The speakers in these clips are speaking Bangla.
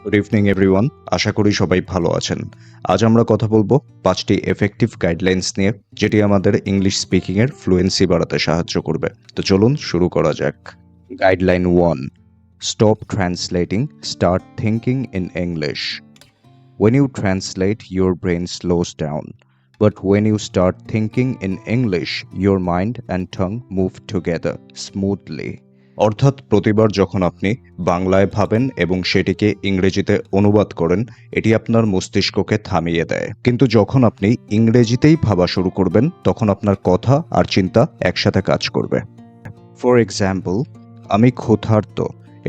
Good evening everyone. আশা করি সবাই ভালো আছেন। আজ আমরা কথা বলবো 5টি এফেক্টিভ গাইডলাইন্স নিয়ে, যেটি আমাদের ইংলিশ স্পিকিং এর ফ্লুয়েন্সি বাড়াতে সাহায্য করবে। তো চলুন শুরু করা যাক। Guideline 1: stop translating, start thinking in English. When you translate, your brain slows down. But when you start thinking in English, your mind and tongue move together smoothly. অর্থাৎ প্রতিবার যখন আপনি বাংলায় ভাবেন এবং সেটিকে ইংরেজিতে অনুবাদ করেন, এটি আপনার মস্তিষ্ককে থামিয়ে দেয়। কিন্তু যখন আপনি ইংরেজিতেই ভাবা শুরু করবেন, তখন আপনার কথা আর চিন্তা একসাথে কাজ করবে। ফর এক্সাম্পল, আমি ক্ষুধার্ত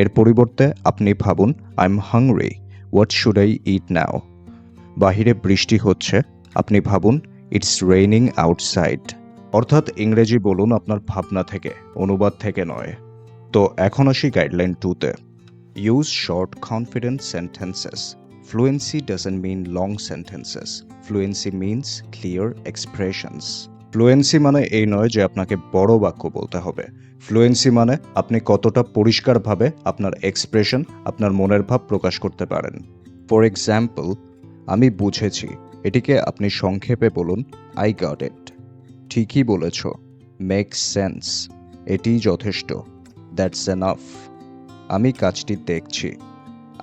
এর পরিবর্তে আপনি ভাবুন I am hungry, what should I eat now. বাহিরে বৃষ্টি হচ্ছে, আপনি ভাবুন ইটস রেইনিং আউটসাইড। অর্থাৎ ইংরেজি বলুন আপনার ভাবনা থেকে, অনুবাদ থেকে নয়। তো এখন আসি গাইডলাইন 2-তে। Use short confident sentences. Fluency doesn't mean long sentences, fluency means clear expressions. Fluency মানে এই নয় যে আপনাকে বড় বাক্য বলতে হবে। ফ্লুয়েন্সি মানে আপনি কতটা পরিষ্কারভাবে আপনার এক্সপ্রেশন, আপনার মনের ভাব প্রকাশ করতে পারেন। ফর এক্সাম্পল, আমি বুঝেছি, এটিকে আপনি সংক্ষেপে বলুন আই গট ইট। ঠিকই বলেছ, মেক্স সেন্স, এটিই যথেষ্ট, দ্যাটস এনাফ। আমি কাজটি দেখছি,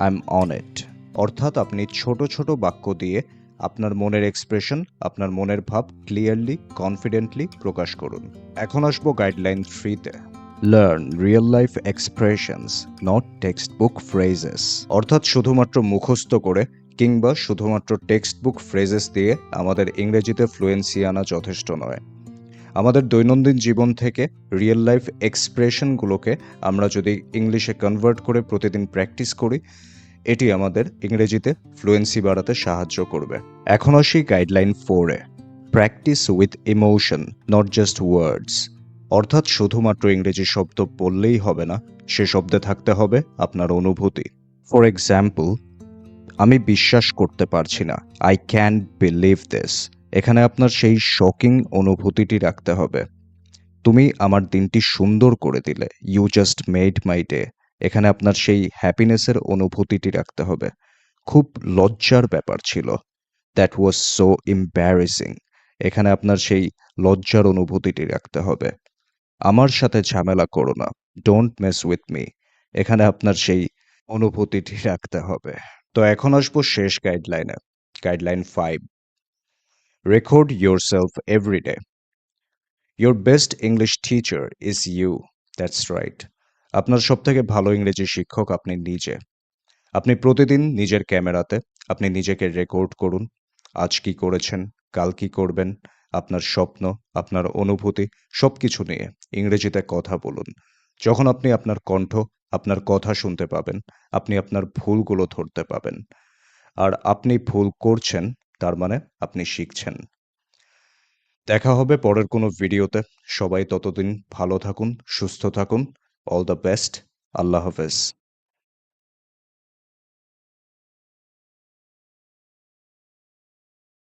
আই এম অন ইট। অর্থাৎ আপনি ছোট ছোট বাক্য দিয়ে আপনার মনের এক্সপ্রেশন, আপনার মনের ভাব ক্লিয়ারলি, কনফিডেন্টলি প্রকাশ করুন। এখন আসবো গাইডলাইন 3-তে। Learn real life expressions, not textbook phrases. অর্থাৎ শুধুমাত্র মুখস্থ করে কিংবা শুধুমাত্র টেক্সট বুক ফ্রেজেস দিয়ে আমাদের ইংরেজিতে ফ্লুয়েন্সি আনা যথেষ্ট নয়। আমাদের দৈনন্দিন জীবন থেকে রিয়েল লাইফ এক্সপ্রেশনগুলোকে আমরা যদি ইংলিশে কনভার্ট করে প্রতিদিন প্র্যাকটিস করি, এটি আমাদের ইংরেজিতে ফ্লুয়েন্সি বাড়াতে সাহায্য করবে। এখন আসি গাইডলাইন 4-এ। Practice with emotion, not just words. অর্থাৎ শুধুমাত্র ইংরেজি শব্দ বললেই হবে না, সে শব্দে থাকতে হবে আপনার অনুভূতি। ফর এক্সাম্পল, আমি বিশ্বাস করতে পারছি না, আই ক্যান্ট বিলিভ দিস। এখানে আপনার সেই শকিং অনুভূতিটি রাখতে হবে। তুমি আমার দিনটি সুন্দর করে দিলে, you just made my day. এখানে আপনার সেই হ্যাপিনেসের অনুভূতিটি রাখতে হবে। খুব লজ্জার ব্যাপার ছিল, দ্যাট ওয়াজ সো এম্বারেসিং। এখানে আপনার সেই লজ্জার অনুভূতিটি রাখতে হবে। আমার সাথে ঝামেলা করো না, ডোন্ট মেস উইথ মি। এখানে আপনার সেই অনুভূতিটি রাখতে হবে। তো এখন আসবো শেষ গাইডলাইনে, guideline 5: record yourself every day. Your best English teacher is you. That's right. আপনার সবথেকে ভালো ইংরেজি শিক্ষক আপনি নিজে। আপনি প্রতিদিন নিজের ক্যামেরাতে আপনি নিজেকে রেকর্ড করুন। আজ কি করেছেন, কাল কি করবেন, আপনার স্বপ্ন, আপনার অনুভূতি সবকিছু নিয়ে ইংরেজিতে কথা বলুন। যখন আপনি আপনার কণ্ঠ, আপনার কথা শুনতে পাবেন, আপনি আপনার ভুলগুলো ধরতে পাবেন। আর আপনি ভুল করছেন, তার মানে আপনি শিখছেন। দেখা হবে পরের কোনো ভিডিওতে। সবাই ততদিন ভালো থাকুন, সুস্থ থাকুন। All the best. আল্লাহ হাফেজ।